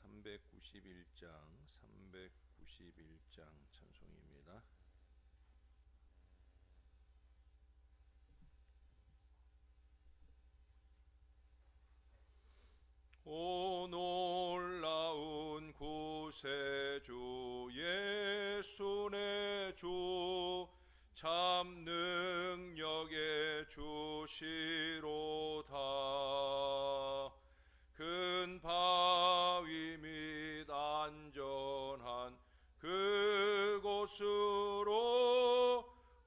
391장 찬송입니다. 오 놀라운 구세주 예수 내 주 참 능력의 주시로다. 큰 바위 및 안전한 그곳으로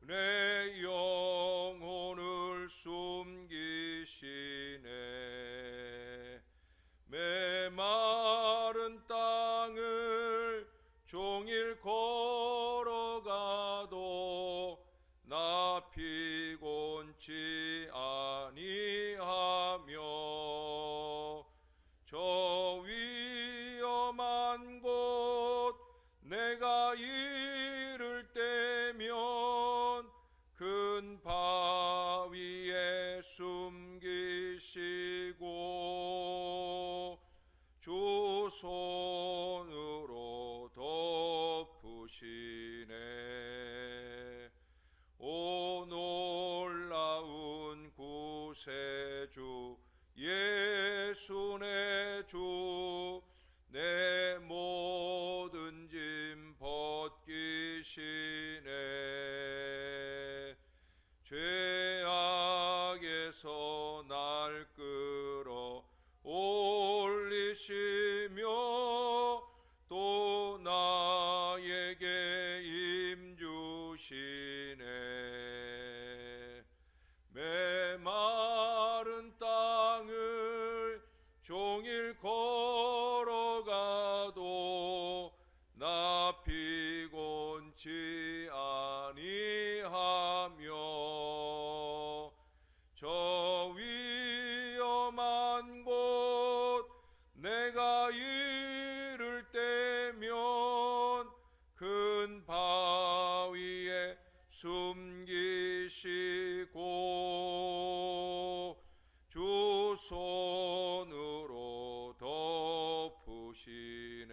내 영혼을 숨기시네. 메마른 땅을 종일 걸어가도 나 피곤치 아니하며 저 위험한 곳 내가 이를 때면 큰 바위에 숨기시고 주 손으로 덮으시네. 오 놀라운 구세주 예수 내 주 내 모든 짐 벗기시네. 죄악에서 날 끌어 올리시며 또 나에게 힘 주시네. 메마른 땅을 종일 걸어가도 나 피곤치 아니하며 저 위험한 곳 내가 이를 때면 큰 바위에 숨기시고 주 손으로 덮으시네.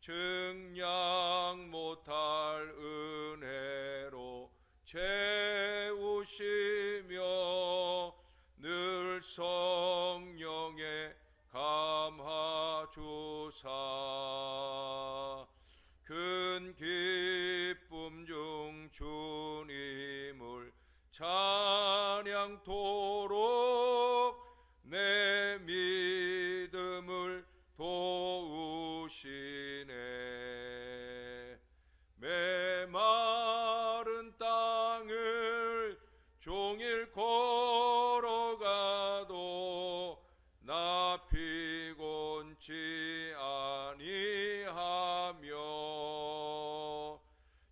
증량 못할 은혜로 채우시며 늘 성령에 감화주사 큰 기쁨 중 주님을 찬양토록 내 믿음을 도우시네. 메마른 땅을 종일 걸어가도 나 피곤치 아니하며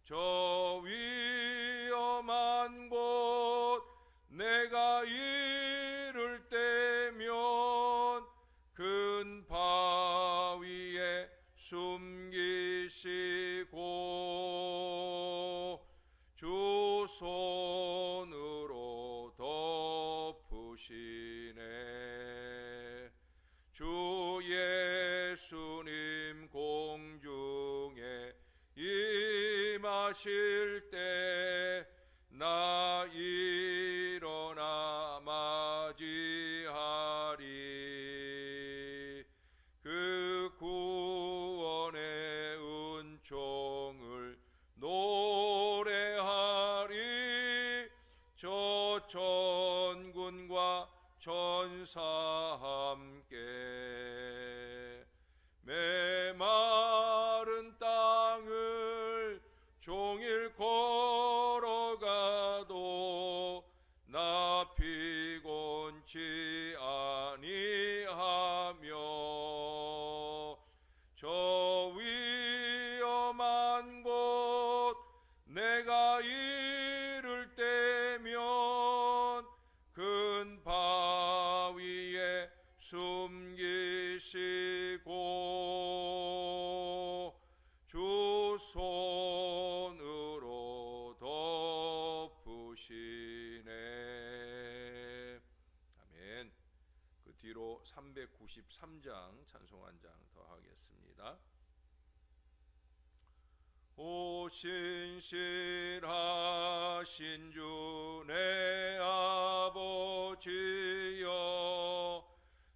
저 위험한 곳 내가 이를 때면 큰 바위에 숨기시고 주 손으로 덮으시네. 주 예수님 공중에 임하실 때 나 일어나 맞이하리. 그 구원의 은총을 노래하리. 저 천군과 천사 함께 메마른 땅을 종일 걸어가도 나 피곤치 아니하며 저 위험한 곳 내가 이를 때면 큰 바위에 숨기시고 주 손으로 덮으시네. 아멘. 그 뒤로 393장 찬송 한 장 더 하겠습니다. 오 신실하신 주 내 아버지여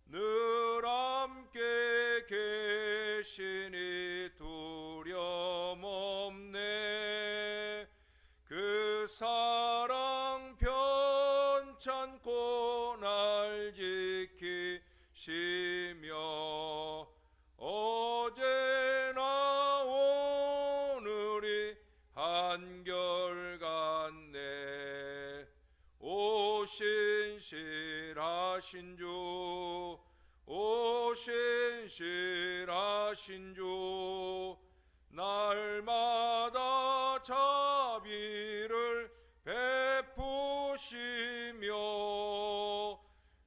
늘 함께 계시니 두려움 없네. 그 사랑 편찮고 날 지키시며 어제나 오늘이 한결같네. 오 신실하신 주, 오 신실하신 주, 날마다 자비를 베푸시며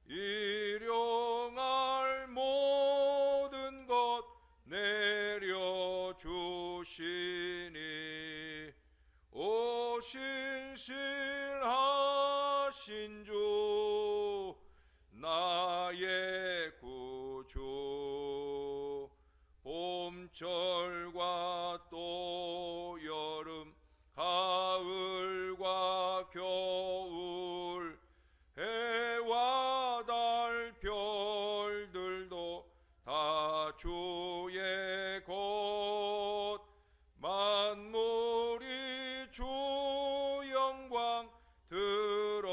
일용할 모든 것 내려주시니. 오 신실하신 주 나의 구주. 봄철과 또 여름 가을과 겨울 해와 달 별들도 다 주의 것. 만물이 주 영광 드러내도다.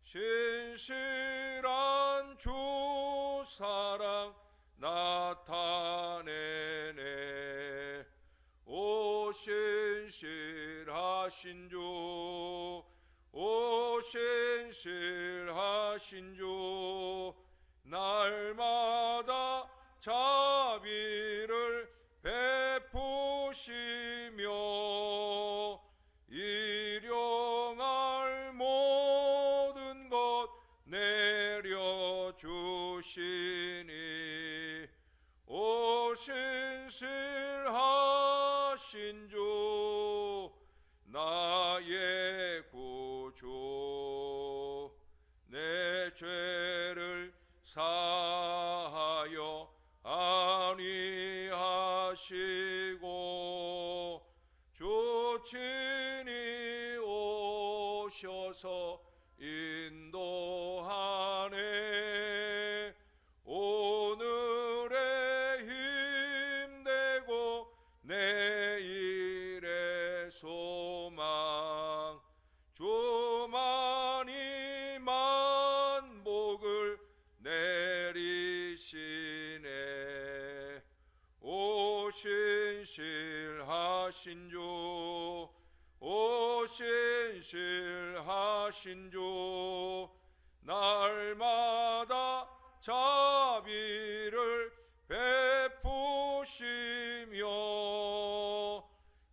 신실한 주 사랑 나타내네. 오 신실하신 주, 오 신실하신 주, 날마다 자비를 베푸시며 일용할 모든 것 내려주시니. 오 신실하신 주 나의 구주. 내 죄를 사하여 안위하시고 주 친히 오셔서 인도하네. 오늘의 힘되고 내일의 소망. 주만이 만복을 내리시네. 오 신실하신 주, 오 신실하신 주, 날마다 자비를 베푸시며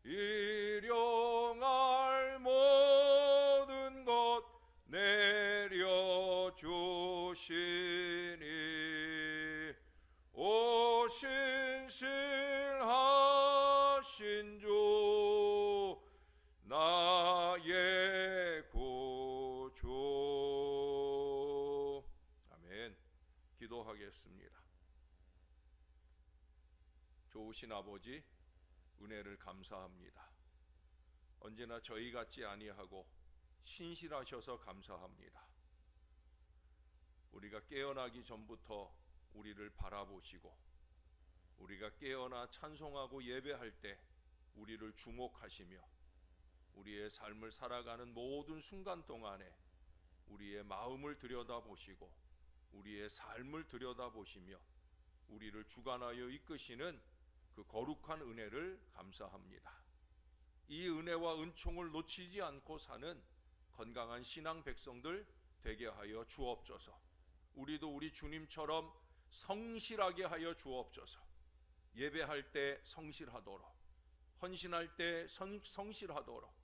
일용할 모든 것 내려주시니. 오 신실하신 주 나의 구주. 아멘. 기도하겠습니다. 좋으신 아버지, 은혜를 감사합니다. 언제나 저희 같지 아니하고 신실하셔서 감사합니다. 우리가 깨어나기 전부터 우리를 바라보시고 우리가 깨어나 찬송하고 예배할 때 우리를 주목하시며 우리의 삶을 살아가는 모든 순간 동안에 우리의 마음을 들여다보시고 우리의 삶을 들여다보시며 우리를 주관하여 이끄시는 그 거룩한 은혜를 감사합니다. 이 은혜와 은총을 놓치지 않고 사는 건강한 신앙 백성들 되게 하여 주옵소서. 우리도 우리 주님처럼 성실하게 하여 주옵소서. 예배할 때 성실하도록, 헌신할 때 성실하도록,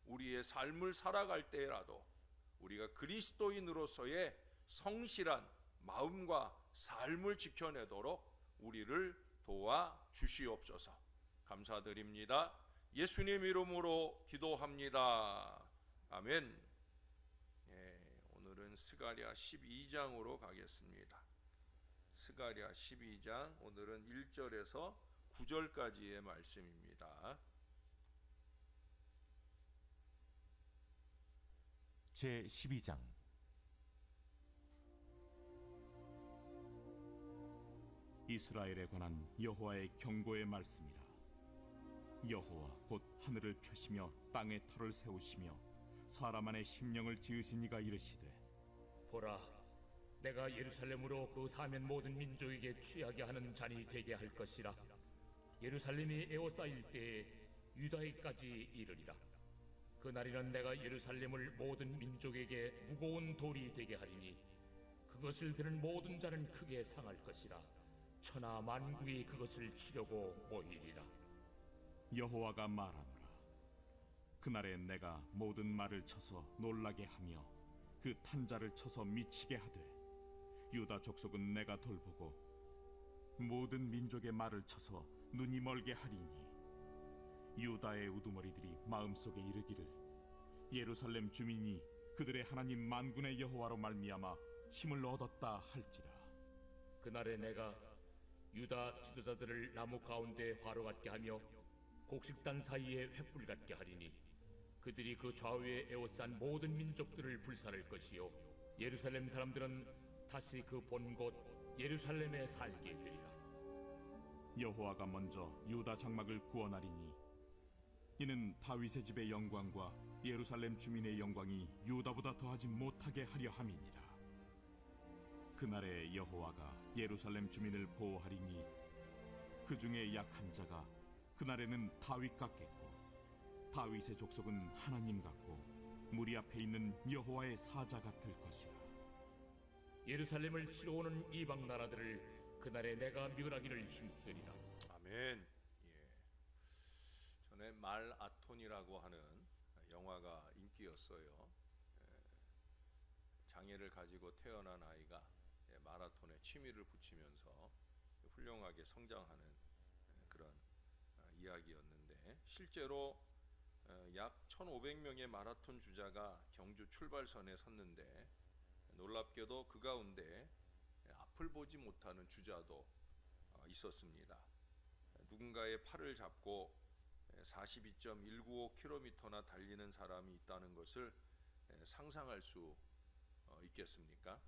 우리의 삶을 살아갈 때라도 우리가 그리스도인으로서의 성실한 마음과 삶을 지켜내도록 우리를 도와 주시옵소서. 감사드립니다. 예수님 이름으로 기도합니다. 아멘. 오늘은 오늘은 스가랴 12장으로 가겠습니다. 스가랴 12장 오늘은 1절에서 9절까지의 말씀입니다. 제 12장. 이스라엘에 관한 여호와의 경고의 말씀이라. 여호와 곧 하늘을 펴시며 땅에 터를 세우시며 사람 안에 심령을 지으신 이가 이르시되, 보라, 내가 예루살렘으로 그 사면 모든 민족에게 취하게 하는 잔이 되게 할 것이라. 예루살렘이 에워싸일 때에 유다에까지 이르리라. 그날에는 내가 예루살렘을 모든 민족에게 무거운 돌이 되게 하리니 그것을 드는 모든 자는 크게 상할 것이라. 천하 만국이 그것을 치려고 모이리라. 여호와가 말하노라. 그날에 내가 모든 말을 쳐서 놀라게 하며 그 탄자를 쳐서 미치게 하되, 유다 족속은 내가 돌보고 모든 민족의 말을 쳐서 눈이 멀게 하리니, 유다의 우두머리들이 마음속에 이르기를 예루살렘 주민이 그들의 하나님 만군의 여호와로 말미암아 힘을 얻었다 할지라. 그날에 내가 유다 지도자들을 나무 가운데 화로 같게 하며 곡식단 사이에 횃불 같게 하리니 그들이 그 좌우에 에워싼 모든 민족들을 불살할 것이요 예루살렘 사람들은 다시 그 본 곳 예루살렘에 살게 되리라. 여호와가 먼저 유다 장막을 구원하리니 이는 다윗의 집의 영광과 예루살렘 주민의 영광이 유다보다 더하지 못하게 하려 함이니라. 그날에 여호와가 예루살렘 주민을 보호하리니 그 중에 약한 자가 그날에는 다윗 같겠고, 다윗의 족속은 하나님 같고 무리 앞에 있는 여호와의 사자 같을 것이라. 예루살렘을 치러 오는 이방 나라들을 그날에 내가 멸하기를 힘쓰리라. 아멘. 전에 말아톤이라고 하는 영화가 인기였어요. 장애를 가지고 태어난 아이가 마라톤에 취미를 붙이면서 훌륭하게 성장하는 그런 이야기였는데, 실제로 약 1,500명의 마라톤 주자가 경주 출발선에 섰는데 놀랍게도 그 가운데 앞을 보지 못하는 주자도 있었습니다. 누군가의 팔을 잡고 42.195km나 달리는 사람이 있다는 것을 상상할 수 있겠습니까?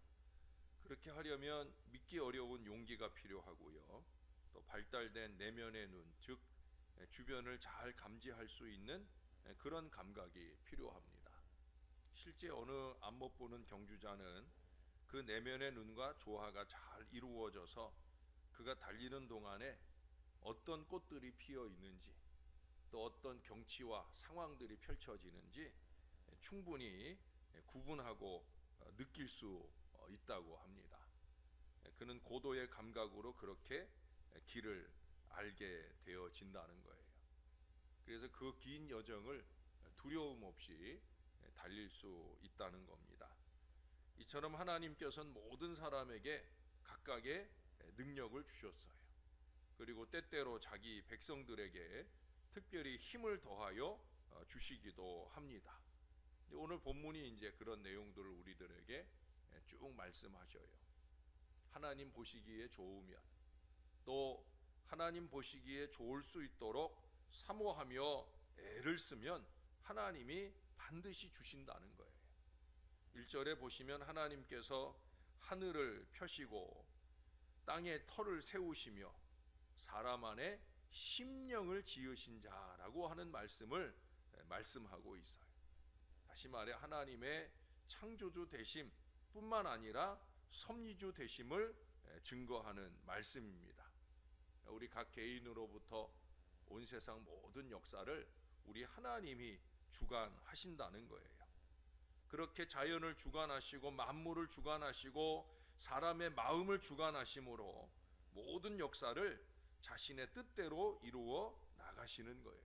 그렇게 하려면 믿기 어려운 용기가 필요하고요, 또 발달된 내면의 눈, 즉 주변을 잘 감지할 수 있는 그런 감각이 필요합니다. 실제 어느 앞 못 보는 경주자는 그 내면의 눈과 조화가 잘 이루어져서 그가 달리는 동안에 어떤 꽃들이 피어 있는지, 또 어떤 경치와 상황들이 펼쳐지는지 충분히 구분하고 느낄 수 있다고 합니다. 그는 고도의 감각으로 그렇게 길을 알게 되어진다는 거예요. 그래서 그 긴 여정을 두려움 없이 달릴 수 있다는 겁니다. 이처럼 하나님께서는 모든 사람에게 각각의 능력을 주셨어요. 그리고 때때로 자기 백성들에게 특별히 힘을 더하여 주시기도 합니다. 오늘 본문이 이제 그런 내용들을 우리들에게 쭉 말씀하셔요. 하나님 보시기에 좋으면, 또 하나님 보시기에 좋을 수 있도록 사모하며 애를 쓰면 하나님이 반드시 주신다는 거예요. 1절에 보시면 하나님께서 하늘을 펴시고 땅에 터를 세우시며 사람 안에 심령을 지으신 자라고 하는 말씀을 말씀하고 있어요. 다시 말해 하나님의 창조주 되심 뿐만 아니라 섭리주 되심을 증거하는 말씀입니다. 우리 각 개인으로부터 온 세상 모든 역사를 우리 하나님이 주관하신다는 거예요. 그렇게 자연을 주관하시고 만물을 주관하시고 사람의 마음을 주관하심으로 모든 역사를 자신의 뜻대로 이루어 나가시는 거예요.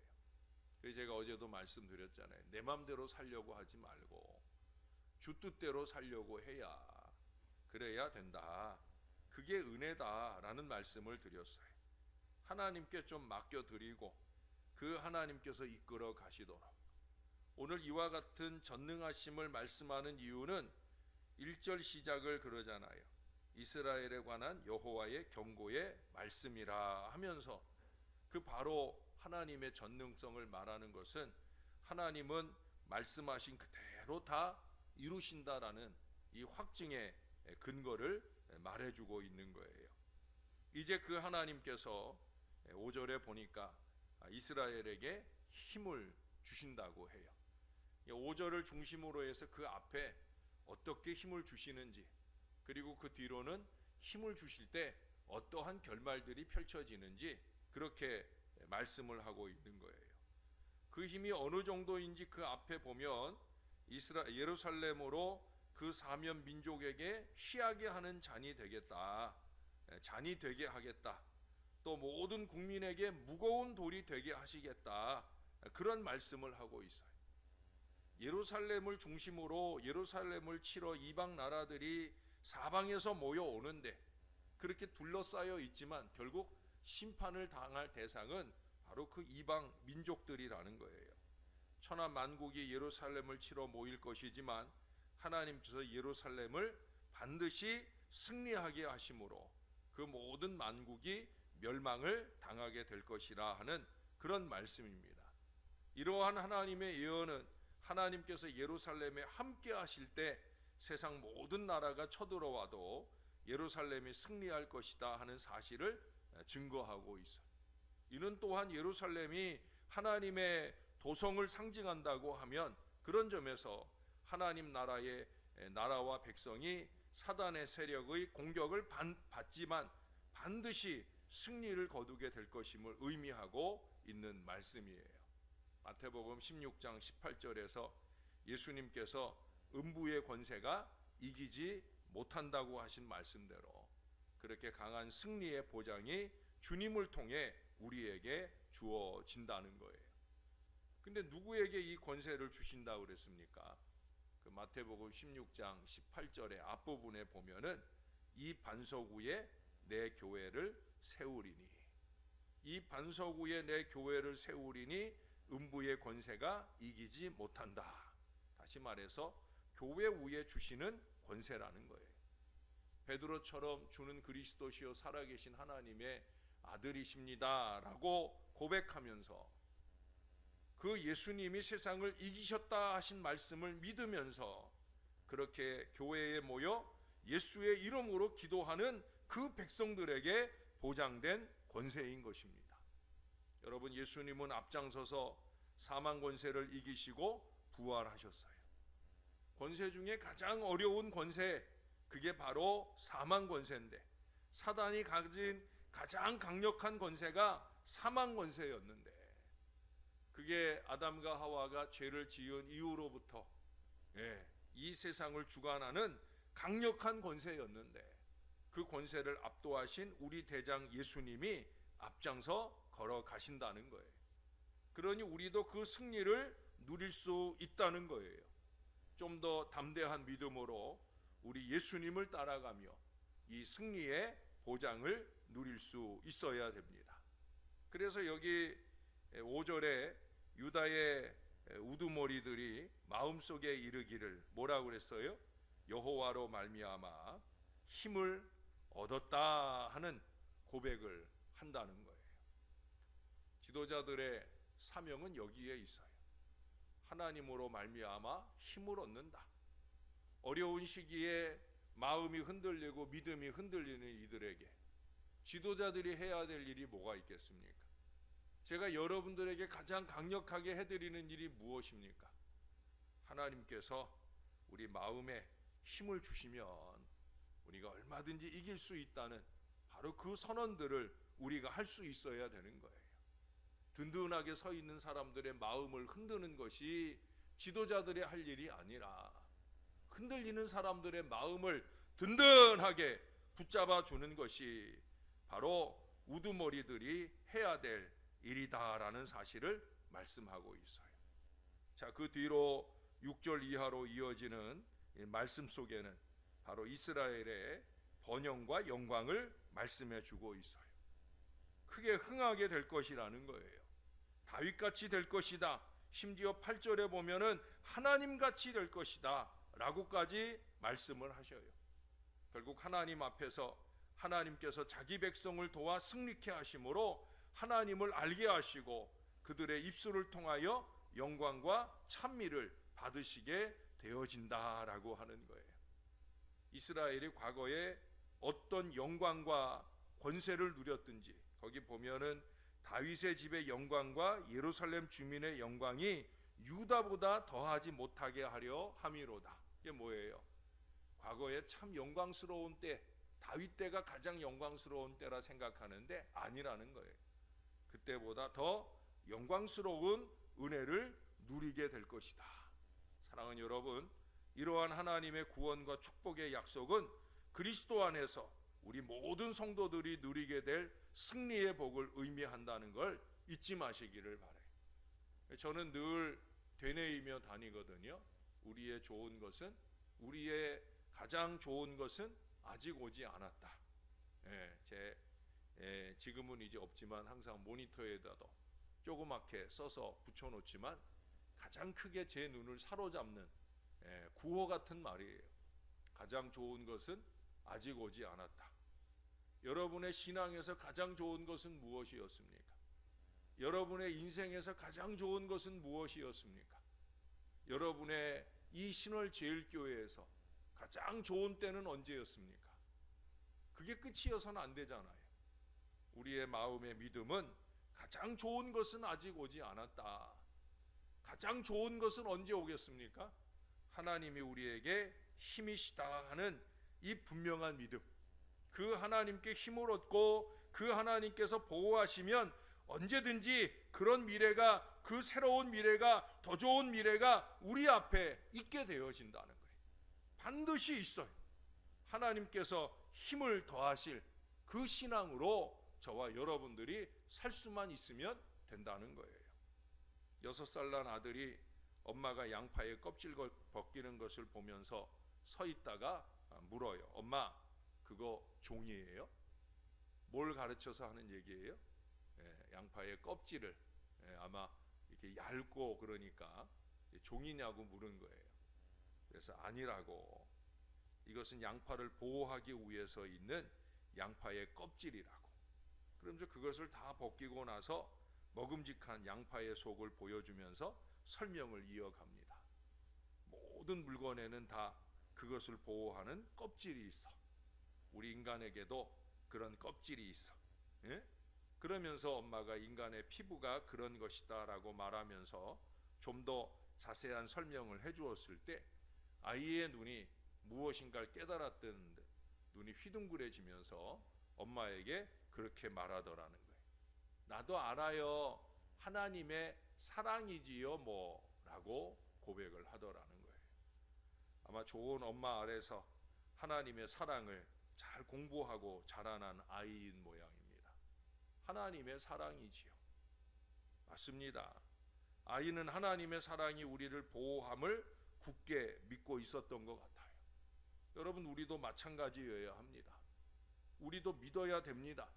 그래서 제가 어제도 말씀드렸잖아요. 내 마음대로 살려고 하지 말고 주 뜻대로 살려고 해야, 그래야 된다. 그게 은혜다라는 말씀을 드렸어요. 하나님께 좀 맡겨드리고 그 하나님께서 이끌어 가시도록. 오늘 이와 같은 전능하심을 말씀하는 이유는 1절 시작을 그러잖아요. 이스라엘에 관한 여호와의 경고의 말씀이라 하면서 그 바로 하나님의 전능성을 말하는 것은 하나님은 말씀하신 그대로 다 이루신다라는 이 확증의 근거를 말해주고 있는 거예요. 이제 그 하나님께서 5절에 보니까 이스라엘에게 힘을 주신다고 해요. 5절을 중심으로 해서 그 앞에 어떻게 힘을 주시는지, 그리고 그 뒤로는 힘을 주실 때 어떠한 결말들이 펼쳐지는지 그렇게 말씀을 하고 있는 거예요. 그 힘이 어느 정도인지 그 앞에 보면 예루살렘으로 그 사면 민족에게 취하게 하는 잔이 되겠다, 잔이 되게 하겠다, 또 모든 국민에게 무거운 돌이 되게 하시겠다, 그런 말씀을 하고 있어요. 예루살렘을 중심으로 예루살렘을 치러 이방 나라들이 사방에서 모여오는데 그렇게 둘러싸여 있지만 결국 심판을 당할 대상은 바로 그 이방 민족들이라는 거예요. 천하 만국이 예루살렘을 치러 모일 것이지만 하나님께서 예루살렘을 반드시 승리하게 하심으로 그 모든 만국이 멸망을 당하게 될 것이라 하는 그런 말씀입니다. 이러한 하나님의 예언은 하나님께서 예루살렘에 함께 하실 때 세상 모든 나라가 쳐들어와도 예루살렘이 승리할 것이다 하는 사실을 증거하고 있어요. 이는 또한 예루살렘이 하나님의 도성을 상징한다고 하면 그런 점에서 하나님 나라의 나라와 백성이 사단의 세력의 공격을 받지만 반드시 승리를 거두게 될 것임을 의미하고 있는 말씀이에요. 마태복음 16장 18절에서 예수님께서 음부의 권세가 이기지 못한다고 하신 말씀대로 그렇게 강한 승리의 보장이 주님을 통해 우리에게 주어진다는 거예요. 근데 누구에게 이 권세를 주신다고 그랬습니까? 그 마태복음 16장 18절의 앞부분에 보면은 이 반석 위에 내 교회를 세우리니, 이 반석 위에 내 교회를 세우리니 음부의 권세가 이기지 못한다. 다시 말해서 교회 위에 주시는 권세라는 거예요. 베드로처럼 주는 그리스도시요 살아계신 하나님의 아들이십니다 라고 고백하면서 그 예수님이 세상을 이기셨다 하신 말씀을 믿으면서 그렇게 교회에 모여 예수의 이름으로 기도하는 그 백성들에게 보장된 권세인 것입니다. 여러분, 예수님은 앞장서서 사망 권세를 이기시고 부활하셨어요. 권세 중에 가장 어려운 권세, 그게 바로 사망 권세인데 사단이 가진 가장 강력한 권세가 사망 권세였는데 그게 아담과 하와가 죄를 지은 이후로부터 이 세상을 주관하는 강력한 권세였는데 그 권세를 압도하신 우리 대장 예수님이 앞장서 걸어가신다는 거예요. 그러니 우리도 그 승리를 누릴 수 있다는 거예요. 좀 더 담대한 믿음으로 우리 예수님을 따라가며 이 승리의 보장을 누릴 수 있어야 됩니다. 그래서 여기 5절에 유다의 우두머리들이 마음속에 이르기를 뭐라고 그랬어요? 여호와로 말미암아 힘을 얻었다 하는 고백을 한다는 거예요. 지도자들의 사명은 여기에 있어요. 하나님으로 말미암아 힘을 얻는다. 어려운 시기에 마음이 흔들리고 믿음이 흔들리는 이들에게 지도자들이 해야 될 일이 뭐가 있겠습니까? 제가 여러분들에게 가장 강력하게 해드리는 일이 무엇입니까? 하나님께서 우리 마음에 힘을 주시면 우리가 얼마든지 이길 수 있다는 바로 그 선언들을 우리가 할 수 있어야 되는 거예요. 든든하게 서 있는 사람들의 마음을 흔드는 것이 지도자들의 할 일이 아니라 흔들리는 사람들의 마음을 든든하게 붙잡아 주는 것이 바로 우두머리들이 해야 될 일이다라는 사실을 말씀하고 있어요. 자, 그 뒤로 6절 이하로 이어지는 말씀 속에는 바로 이스라엘의 번영과 영광을 말씀해 주고 있어요. 크게 흥하게 될 것이라는 거예요. 다윗같이 될 것이다. 심지어 8절에 보면은 하나님같이 될 것이다 라고까지 말씀을 하셔요. 결국 하나님 앞에서 하나님께서 자기 백성을 도와 승리케 하심으로 하나님을 알게 하시고 그들의 입술을 통하여 영광과 찬미를 받으시게 되어진다라고 하는 거예요. 이스라엘이 과거에 어떤 영광과 권세를 누렸든지 거기 보면은 다윗의 집의 영광과 예루살렘 주민의 영광이 유다보다 더하지 못하게 하려 함이로다. 이게 뭐예요? 과거에 참 영광스러운 때, 다윗 때가 가장 영광스러운 때라 생각하는데 아니라는 거예요. 그때보다 더 영광스러운 은혜를 누리게 될 것이다. 사랑하는 여러분, 이러한 하나님의 구원과 축복의 약속은 그리스도 안에서 우리 모든 성도들이 누리게 될 승리의 복을 의미한다는 걸 잊지 마시기를 바라요. 저는 늘 되뇌이며 다니거든요. 우리의 좋은 것은, 우리의 가장 좋은 것은 아직 오지 않았다. 지금은 이제 없지만 항상 모니터에다도 조그맣게 써서 붙여놓지만 가장 크게 제 눈을 사로잡는 구호 같은 말이에요. 가장 좋은 것은 아직 오지 않았다. 여러분의 신앙에서 가장 좋은 것은 무엇이었습니까? 여러분의 인생에서 가장 좋은 것은 무엇이었습니까? 여러분의 이 신월제일교회에서 가장 좋은 때는 언제였습니까? 그게 끝이어서는 안 되잖아요. 우리의 마음의 믿음은 가장 좋은 것은 아직 오지 않았다. 가장 좋은 것은 언제 오겠습니까? 하나님이 우리에게 힘이시다 하는 이 분명한 믿음, 그 하나님께 힘을 얻고 그 하나님께서 보호하시면 언제든지 그런 미래가, 그 새로운 미래가, 더 좋은 미래가 우리 앞에 있게 되어진다는 거예요. 반드시 있어요. 하나님께서 힘을 더하실 그 신앙으로 저와 여러분들이 살 수만 있으면 된다는 거예요. 6살 난 아들이 엄마가 양파의 껍질 벗기는 것을 보면서 서 있다가 물어요. 엄마, 그거 종이에요? 뭘 가르쳐서 하는 얘기예요? 양파의 껍질을 아마 이렇게 얇고 그러니까 종이냐고 물은 거예요. 그래서 아니라고, 이것은 양파를 보호하기 위해서 있는 양파의 껍질이라고. 그러면서 그것을 다 벗기고 나서 먹음직한 양파의 속을 보여주면서 설명을 이어갑니다. 모든 물건에는 다 그것을 보호하는 껍질이 있어. 우리 인간에게도 그런 껍질이 있어. 그러면서 엄마가 인간의 피부가 그런 것이다 라고 말하면서 좀 더 자세한 설명을 해주었을 때 아이의 눈이 무엇인가를 깨달았던 듯 눈이 휘둥그레지면서 엄마에게 그렇게 말하더라는 거예요. 나도 알아요. 하나님의 사랑이지요 뭐 라고 고백을 하더라는 거예요. 아마 좋은 엄마 아래서 하나님의 사랑을 잘 공부하고 자라난 아이인 모양입니다. 하나님의 사랑이지요. 맞습니다. 아이는 하나님의 사랑이 우리를 보호함을 굳게 믿고 있었던 것 같아요. 여러분, 우리도 마찬가지여야 합니다. 우리도 믿어야 됩니다.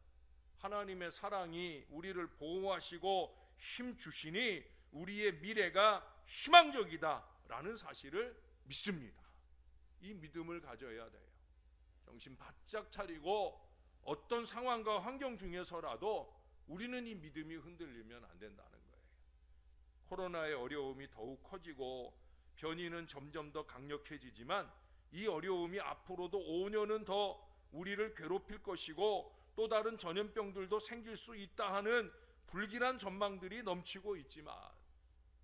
하나님의 사랑이 우리를 보호하시고 힘 주시니 우리의 미래가 희망적이다 라는 사실을 믿습니다. 이 믿음을 가져야 돼요. 정신 바짝 차리고 어떤 상황과 환경 중에서라도 우리는 이 믿음이 흔들리면 안 된다는 거예요. 코로나의 어려움이 더욱 커지고 변이는 점점 더 강력해지지만 이 어려움이 앞으로도 5년은 더 우리를 괴롭힐 것이고 또 다른 전염병들도 생길 수 있다 하는 불길한 전망들이 넘치고 있지만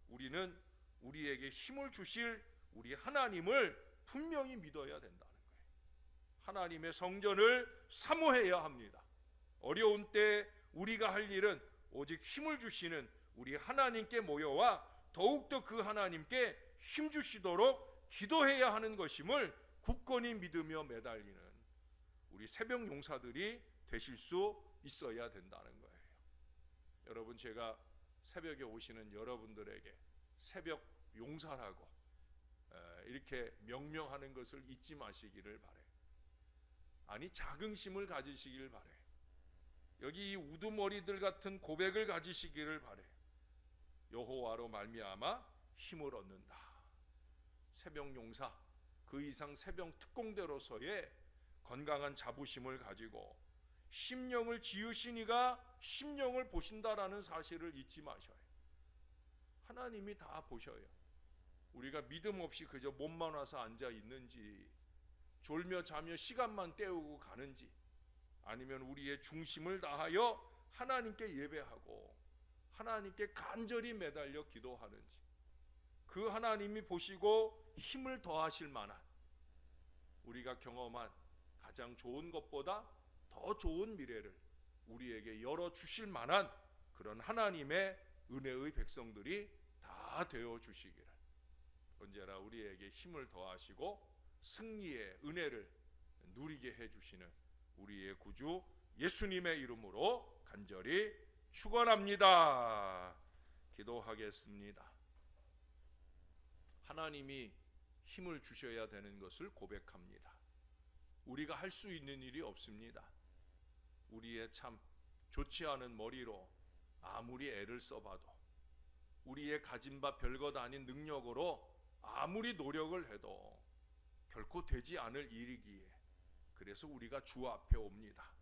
우리는 우리에게 힘을 주실 우리 하나님을 분명히 믿어야 된다는 거예요. 하나님의 성전을 사모해야 합니다. 어려운 때 우리가 할 일은 오직 힘을 주시는 우리 하나님께 모여와 더욱더 그 하나님께 힘 주시도록 기도해야 하는 것임을 굳건히 믿으며 매달리는 우리 새벽 용사들이 되실 수 있어야 된다는 거예요. 여러분, 제가 새벽에 오시는 여러분들에게 새벽 용사라고 이렇게 명명하는 것을 잊지 마시기를 바래요. 아니, 자긍심을 가지시길 바래요. 여기 이 우두머리들 같은 고백을 가지시기를 바래요. 여호와로 말미암아 힘을 얻는다. 새벽 용사, 그 이상 새벽 특공대로서의 건강한 자부심을 가지고 심령을 지으신 이가 심령을 보신다라는 사실을 잊지 마셔요. 하나님이 다 보셔요. 우리가 믿음 없이 그저 몸만 와서 앉아 있는지, 졸며 자며 시간만 때우고 가는지, 아니면 우리의 중심을 다하여 하나님께 예배하고 하나님께 간절히 매달려 기도하는지, 그 하나님이 보시고 힘을 더하실 만한, 우리가 경험한 가장 좋은 것보다 더 좋은 미래를 우리에게 열어주실 만한 그런 하나님의 은혜의 백성들이 다 되어 주시기를 언제나 우리에게 힘을 더하시고 승리의 은혜를 누리게 해주시는 우리의 구주 예수님의 이름으로 간절히 축원합니다. 기도하겠습니다. 하나님이 힘을 주셔야 되는 것을 고백합니다. 우리가 할 수 있는 일이 없습니다. 우리의 참 좋지 않은 머리로 아무리 애를 써봐도, 우리의 가진 바 별것 아닌 능력으로 아무리 노력을 해도 결코 되지 않을 일이기에, 그래서 우리가 주 앞에 옵니다.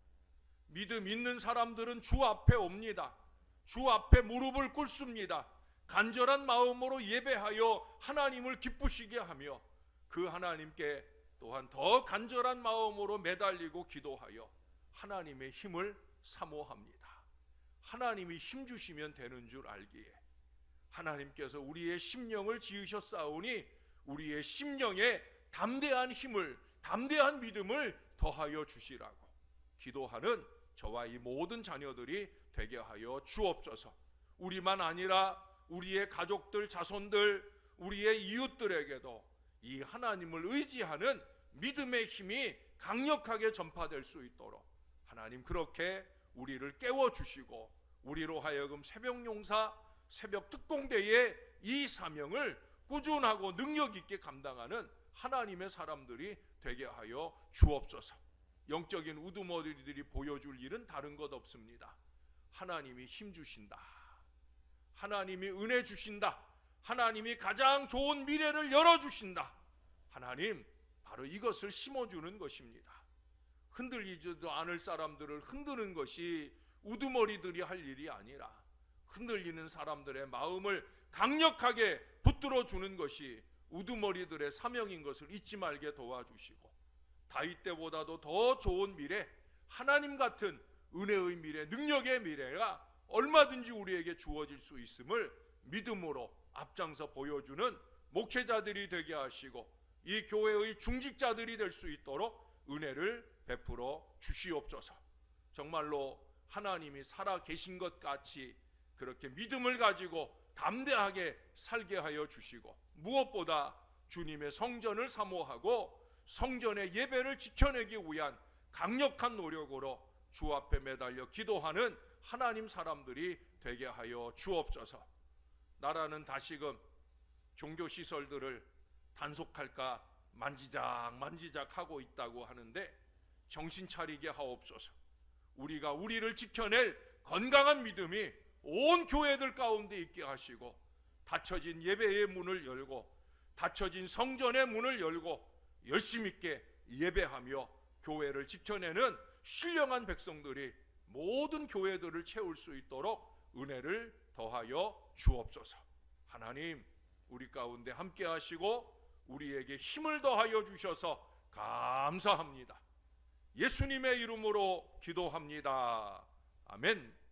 믿음 있는 사람들은 주 앞에 옵니다. 주 앞에 무릎을 꿇습니다. 간절한 마음으로 예배하여 하나님을 기쁘시게 하며 그 하나님께 또한 더 간절한 마음으로 매달리고 기도하여 하나님의 힘을 사모합니다. 하나님이 힘 주시면 되는 줄 알기에 하나님께서 우리의 심령을 지으셨사오니 우리의 심령에 담대한 힘을, 담대한 믿음을 더하여 주시라고 기도하는 저와 이 모든 자녀들이 되게 하여 주옵소서. 우리만 아니라 우리의 가족들, 자손들, 우리의 이웃들에게도 이 하나님을 의지하는 믿음의 힘이 강력하게 전파될 수 있도록 하나님 그렇게 우리를 깨워주시고, 우리로 하여금 새벽용사, 새벽 특공대의 이 사명을 꾸준하고 능력 있게 감당하는 하나님의 사람들이 되게 하여 주옵소서. 영적인 우두머리들이 보여줄 일은 다른 것 없습니다. 하나님이 힘 주신다, 하나님이 은혜 주신다, 하나님이 가장 좋은 미래를 열어주신다. 하나님, 바로 이것을 심어주는 것입니다. 흔들리지도 않을 사람들을 흔드는 것이 우두머리들이 할 일이 아니라 흔들리는 사람들의 마음을 강력하게 붙들어 주는 것이 우두머리들의 사명인 것을 잊지 말게 도와주시고, 다윗 때보다도 더 좋은 미래, 하나님 같은 은혜의 미래, 능력의 미래가 얼마든지 우리에게 주어질 수 있음을 믿음으로 앞장서 보여주는 목회자들이 되게 하시고 이 교회의 중직자들이 될 수 있도록 은혜를 베풀어 주시옵소서. 정말로 하나님이 살아 계신 것 같이 그렇게 믿음을 가지고 담대하게 살게 하여 주시고, 무엇보다 주님의 성전을 사모하고 성전의 예배를 지켜내기 위한 강력한 노력으로 주 앞에 매달려 기도하는 하나님 사람들이 되게 하여 주옵소서. 나라는 다시금 종교시설들을 단속할까 만지작 하고 있다고 하는데 정신 차리게 하옵소서. 우리가 우리를 지켜낼 건강한 믿음이 온 교회들 가운데 있게 하시고, 닫혀진 예배의 문을 열고 닫혀진 성전의 문을 열고 열심 있게 예배하며 교회를 지켜내는 신령한 백성들이 모든 교회들을 채울 수 있도록 은혜를 더하여 주옵소서. 하나님, 우리 가운데 함께 하시고 우리에게 힘을 더하여 주셔서 감사합니다. 예수님의 이름으로 기도합니다. 아멘.